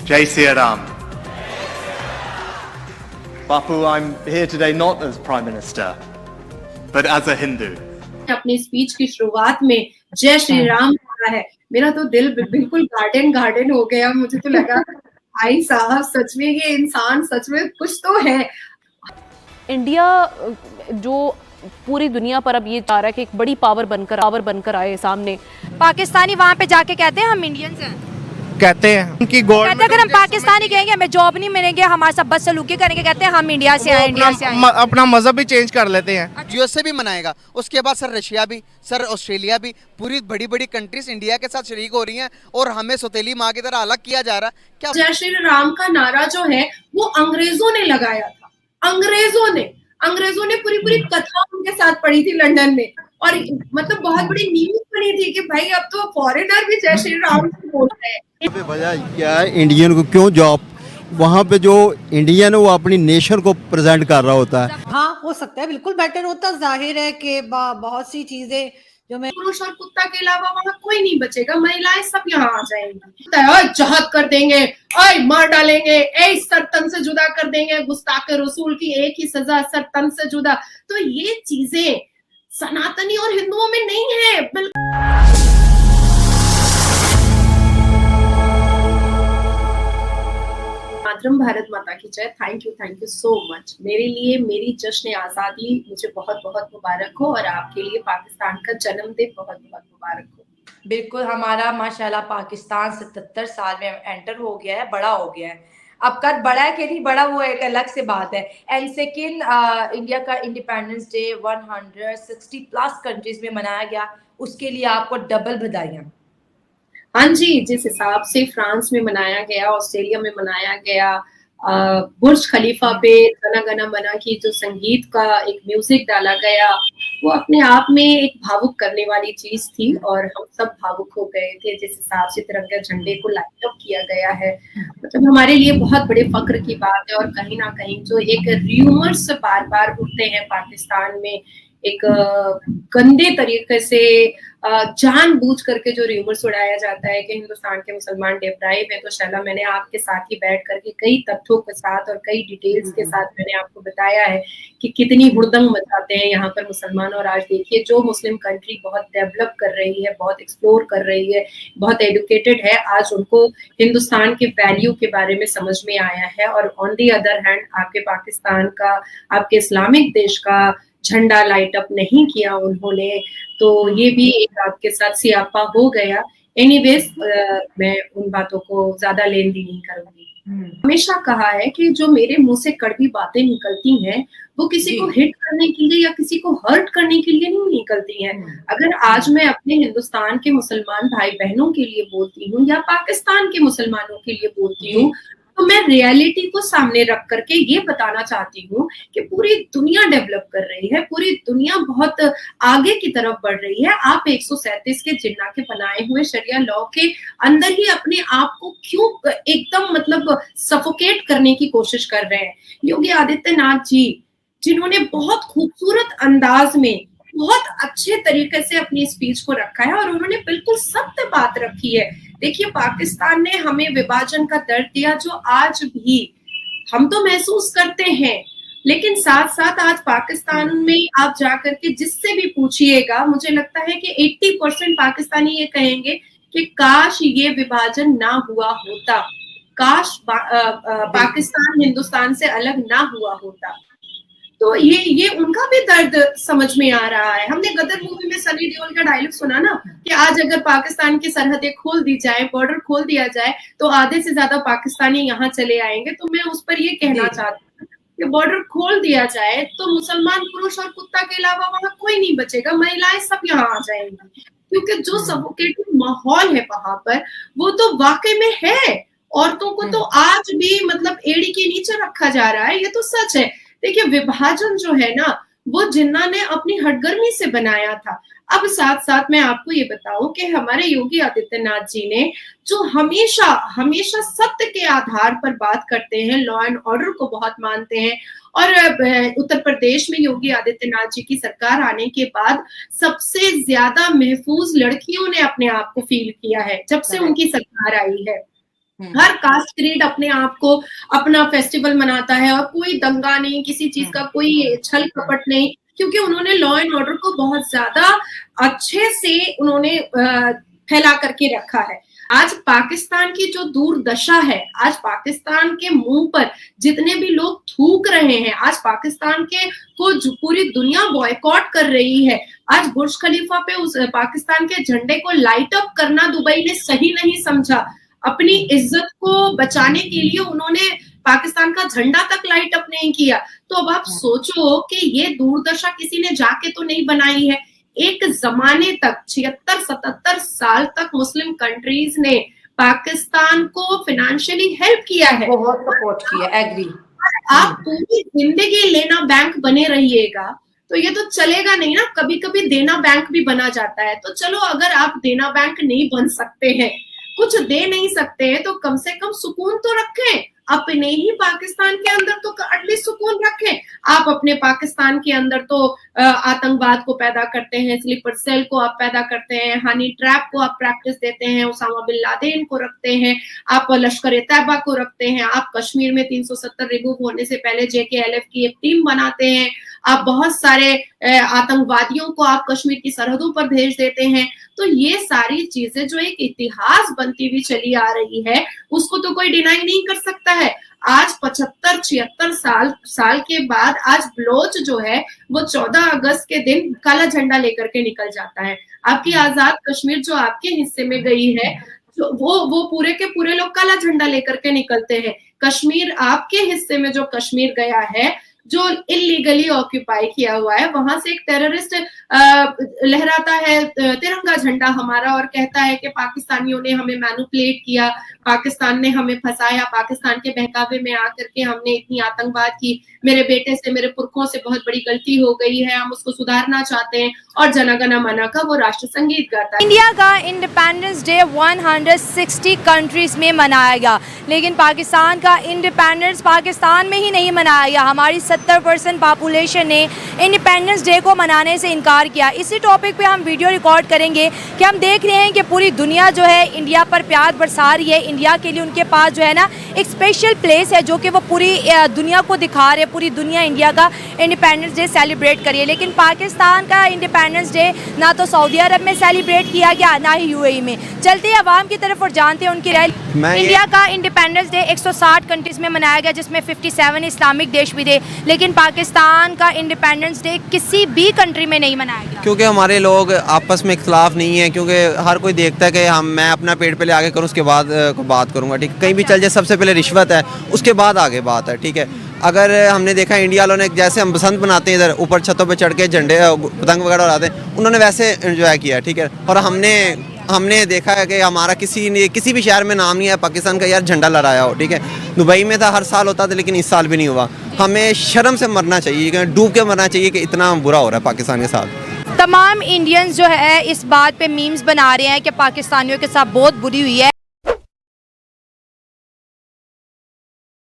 Jai Siya Ram. Bapu, I'm here today not as Prime Minister, but as a Hindu. अपनी speech की शुरुआत में जय श्री राम कहा है, मेरा तो दिल बिल्कुल गार्डन हो गया। मुझे तो लगा भाई साहब सच में ये इंसान सच में कुछ तो है। इंडिया जो पूरी दुनिया पर अब ये चाह रहा है कि एक बड़ी पावर बनकर आए सामने। पाकिस्तानी वहाँ पे जाके कहते हैं हम इंडियंस हैं, कहते हैं उनकी गवर्नमेंट, अगर हम पाकिस्तानी कहेंगे हमें जॉब नहीं मिलेंगे, हमारे साथ बदसलूकी करेंगे, कहते हैं हम इंडिया से आए, इंडिया से आए। अपना मजहब भी चेंज कर लेते हैं। यूएसए भी मनाएगा, उसके बाद सर रशिया भी, सर ऑस्ट्रेलिया भी, पूरी बड़ी बड़ी कंट्रीज इंडिया के साथ शरीक हो रही हैं और हमें सौतेली माँ की तरह अलग किया जा रहा है। क्या जय श्री राम का नारा जो है वो अंग्रेजों ने लगाया था। अंग्रेजों ने पूरी कथा उनके साथ पढ़ी थी लंदन में, और मतलब बहुत बड़ी न्यूज बनी थी कि भाई अब तो फॉरेनर भी जय श्री राम बोल रहे हैं। वजह क्या है, इंडियन को क्यों जॉब, वहाँ पे जो इंडियन है वो अपनी नेशन को प्रेजेंट कर रहा होता है। हाँ हो सकता है, बिल्कुल बेटर होता। जाहिर है कि बहुत सी चीजें जो मैं, पुरुष और कुत्ता के अलावा वहाँ कोई नहीं बचेगा, महिलाएं सब यहाँ आ जाएंगी, जहद कर देंगे, मार डालेंगे, सर तन से जुदा कर देंगे, गुस्ताखे रसूल की एक ही सजा, सर तन से जुदा। तो ये चीजें सनातनी और हिंदुओं में नहीं है। मातरम, भारत माता की जय। Thank you so much. मेरे लिए मेरी जश्न आजादी मुझे बहुत बहुत मुबारक हो, और आपके लिए पाकिस्तान का जन्मदिन बहुत बहुत मुबारक हो। बिल्कुल, हमारा माशाल्लाह पाकिस्तान 77 साल में एंटर हो गया है, बड़ा हो गया है। अब कद बड़ा है कि नहीं बड़ा वो एक अलग से बात है। एंड सेकेंड, इंडिया का इंडिपेंडेंस डे 160 प्लस कंट्रीज में मनाया गया, उसके लिए आपको डबल बधाइयाँ। हाँ जी, जिस हिसाब से फ्रांस में मनाया गया, ऑस्ट्रेलिया में मनाया गया, बुर्ज खलीफा पे गना गना मना की जो संगीत का एक म्यूजिक डाला गया, वो अपने आप में एक भावुक करने वाली चीज थी, और हम सब भावुक हो गए थे। जिस हिसाब से तिरंगा झंडे को लाइट अप किया गया है, मतलब हमारे लिए बहुत बड़े फक्र की बात है। और कहीं ना कहीं जो एक र्यूमर्स बार बार उठते हैं पाकिस्तान में, एक गंदे तरीके से जानबूझ करके जो र्यूमर्स उड़ाया जाता है कि हिंदुस्तान के मुसलमान डिप्राइव है, तो शाला मैंने आपके साथ ही बैठ करके कई तथ्यों के साथ और कई डिटेल्स के साथ मैंने आपको बताया है कि कितनी हुड़दंग मचाते हैं यहाँ पर मुसलमान। और आज देखिए, जो मुस्लिम कंट्री बहुत डेवलप कर रही है, बहुत एक्सप्लोर कर रही है, बहुत एडुकेटेड है, आज उनको हिंदुस्तान के वैल्यू के बारे में समझ में आया है। और ऑन दी अदर हैंड, आपके पाकिस्तान का, आपके इस्लामिक देश का झंडा लाइट अप नहीं किया उन्होंने, तो ये भी एक आपके साथ सियापा हो गया। एनीवेज, मैं उन बातों को ज्यादा लेन देन नहीं करूंगी। हमेशा कहा है कि जो मेरे मुंह से कड़वी बातें निकलती हैं वो किसी को हिट करने के लिए या किसी को हर्ट करने के लिए नहीं निकलती हैं। अगर आज मैं अपने हिंदुस्तान के मुसलमान भाई बहनों के लिए बोलती हूँ या पाकिस्तान के मुसलमानों के लिए बोलती हूँ, तो मैं रियलिटी को सामने रख करके ये बताना चाहती हूँ कि पूरी दुनिया डेवलप कर रही है, पूरी दुनिया बहुत आगे की तरफ बढ़ रही है। आप 137 के जिन्ना के बनाए हुए शरिया लॉ के अंदर ही अपने आप को क्यों एकदम मतलब सफोकेट करने की कोशिश कर रहे हैं। योगी आदित्यनाथ जी, जिन्होंने बहुत खूबसूरत अंदाज में बहुत अच्छे तरीके से अपनी स्पीच को रखा है, और उन्होंने बिल्कुल सत्य बात रखी है। देखिए, पाकिस्तान ने हमें विभाजन का दर्द दिया, जो आज भी हम तो महसूस करते हैं, लेकिन साथ साथ आज पाकिस्तान में आप जाकर के जिससे भी पूछिएगा, मुझे लगता है कि 80% पाकिस्तानी ये कहेंगे कि काश ये विभाजन ना हुआ होता, काश पाकिस्तान हिंदुस्तान से अलग ना हुआ होता। तो ये उनका भी दर्द समझ में आ रहा है। हमने गदर मूवी में सनी देओल का डायलॉग सुना ना कि आज अगर पाकिस्तान की सरहदें खोल दी जाए, बॉर्डर खोल दिया जाए, तो आधे से ज्यादा पाकिस्तानी यहाँ चले आएंगे। तो मैं उस पर ये कहना चाहती हूँ कि बॉर्डर खोल दिया जाए तो मुसलमान पुरुष और कुत्ता के अलावा वहाँ कोई नहीं बचेगा, महिलाएं सब यहाँ आ जाएंगी, क्योंकि जो सफोकेटिंग माहौल है वहां पर, वो तो वाकई में है। औरतों को तो आज भी मतलब एड़ी के नीचे रखा जा रहा है, ये तो सच है। देखिए, विभाजन जो है ना, वो जिन्ना ने अपनी हटगर्मी से बनाया था। अब साथ साथ मैं आपको ये बताऊं कि हमारे योगी आदित्यनाथ जी ने जो हमेशा सत्य के आधार पर बात करते हैं, लॉ एंड ऑर्डर को बहुत मानते हैं, और उत्तर प्रदेश में योगी आदित्यनाथ जी की सरकार आने के बाद सबसे ज्यादा महफूज लड़कियों ने अपने आप को फील किया है जब से उनकी सरकार आई है। हर कास्ट क्रीड अपने आप को अपना फेस्टिवल मनाता है और कोई दंगा नहीं, किसी चीज का कोई छल कपट नहीं, क्योंकि उन्होंने लॉ एंड ऑर्डर को बहुत ज्यादा अच्छे से उन्होंने फैला करके रखा है। आज पाकिस्तान की जो दुर्दशा है, आज पाकिस्तान के मुंह पर जितने भी लोग थूक रहे हैं, आज पाकिस्तान के को पूरी दुनिया बॉयकॉट कर रही है। आज बुर्ज खलीफा पे उस पाकिस्तान के झंडे को लाइट अप करना दुबई ने सही नहीं समझा। अपनी इज्जत को बचाने के लिए उन्होंने पाकिस्तान का झंडा तक लाइट अप नहीं किया। तो अब आप सोचो कि ये दुर्दशा किसी ने जाके तो नहीं बनाई है। एक जमाने तक 76-77 साल तक मुस्लिम कंट्रीज ने पाकिस्तान को फाइनेंशियली हेल्प किया है, बहुत सपोर्ट किया, एग्री। आप पूरी जिंदगी लेना बैंक बने रहिएगा तो ये तो चलेगा नहीं ना। कभी कभी देना बैंक भी बना जाता है। तो चलो, अगर आप देना बैंक नहीं बन सकते हैं, कुछ दे नहीं सकते हैं, तो कम से कम सुकून तो रखें अपने ही पाकिस्तान के अंदर, तो एटलीस्ट सुकून रखें। आप अपने पाकिस्तान के अंदर तो आतंकवाद को पैदा करते हैं, स्लीपर सेल को आप पैदा करते हैं, हनी ट्रैप को आप प्रैक्टिस देते हैं, उसामा बिन लादेन को रखते हैं, आप लश्कर ए तैयबा को रखते हैं, आप कश्मीर में 370 रिमूव होने से पहले JKLF की एक टीम बनाते हैं, आप बहुत सारे आतंकवादियों को आप कश्मीर की सरहदों पर भेज देते हैं। तो ये सारी चीजें जो एक इतिहास बनती हुई चली आ रही है, उसको तो कोई डिनाई नहीं कर सकता है। आज 75-76 साल के बाद आज बलोच जो है वो 14 अगस्त के दिन काला झंडा लेकर के निकल जाता है। आपकी आजाद कश्मीर जो आपके हिस्से में गई है, जो वो पूरे के पूरे लोग काला झंडा लेकर के निकलते हैं। कश्मीर, आपके हिस्से में जो कश्मीर गया है, जो इलीगली ऑक्यूपाई किया हुआ है, वहां से एक टेररिस्ट लहराता है तिरंगा झंडा हमारा और कहता है कि पाकिस्तानियों ने हमें मैनिपुलेट किया, पाकिस्तान ने हमें फंसाया, पाकिस्तान के बहकावे में आकर के हमने इतनी आतंकवाद की, मेरे बेटे से, मेरे पुरखों से बहुत बड़ी गलती हो गई है, हम उसको सुधारना चाहते हैं। और जनगण मन का वो राष्ट्र संगीत गाता है। इंडिया का इंडिपेंडेंस डे 160 कंट्रीज में मनाया गया, लेकिन पाकिस्तान का इंडिपेंडेंस पाकिस्तान में ही नहीं मनाया गया। हमारी 70% पॉपुलेशन ने इंडिपेंडेंस डे को मनाने से इनकार किया। इसी टॉपिक पे हम वीडियो रिकॉर्ड करेंगे कि हम देख रहे हैं कि पूरी दुनिया जो है इंडिया पर प्यार बरसा रही है। इंडिया के लिए उनके पास जो है ना एक स्पेशल प्लेस है, जो कि वो पूरी दुनिया को दिखा रहे हैं। पूरी दुनिया इंडिया का इंडिपेंडेंस डे सेलिब्रेट करिए, लेकिन पाकिस्तान का इंडिपेंडेंस डे ना तो सऊदी अरब में सेलिब्रेट किया गया, ना ही UAE में। चलते हैं अवाम की तरफ और जानते हैं उनकी राय। इंडिया का इंडिपेंडेंस डे 160 कंट्रीज में मनाया गया, जिसमें 57 इस्लामिक देश भी थे, लेकिन पाकिस्तान का इंडिपेंडेंस डे किसी भी कंट्री में नहीं मनाया गया। क्योंकि हमारे लोग आपस में इख्तलाफ नहीं है, क्योंकि हर कोई देखता है कि मैं अपना पेट पे ले आगे करूँ, उसके बाद को बात करूँगा, ठीक है। कहीं भी चल जाए, सबसे पहले रिश्वत है, उसके बाद आगे बात है, ठीक है। अगर हमने देखा इंडिया वालों ने, जैसे हम बसंत मनाते हैं, इधर ऊपर छतों पे चढ़ के झंडे पतंग वगैरह उड़ाते हैं, उन्होंने वैसे एंजॉय किया, ठीक है। और हमने देखा है कि हमारा किसी भी शहर में नाम नहीं है पाकिस्तान का यार झंडा लहराया हो, ठीक है। दुबई में था, हर साल होता था, लेकिन इस साल भी नहीं हुआ। हमें शर्म से मरना चाहिए, डूब के मरना चाहिए कि इतना बुरा हो रहा है पाकिस्तान के साथ। तमाम इंडियंस जो है इस बात पे मीम्स बना रहे हैं कि पाकिस्तानियों के साथ बहुत बुरी हुई है।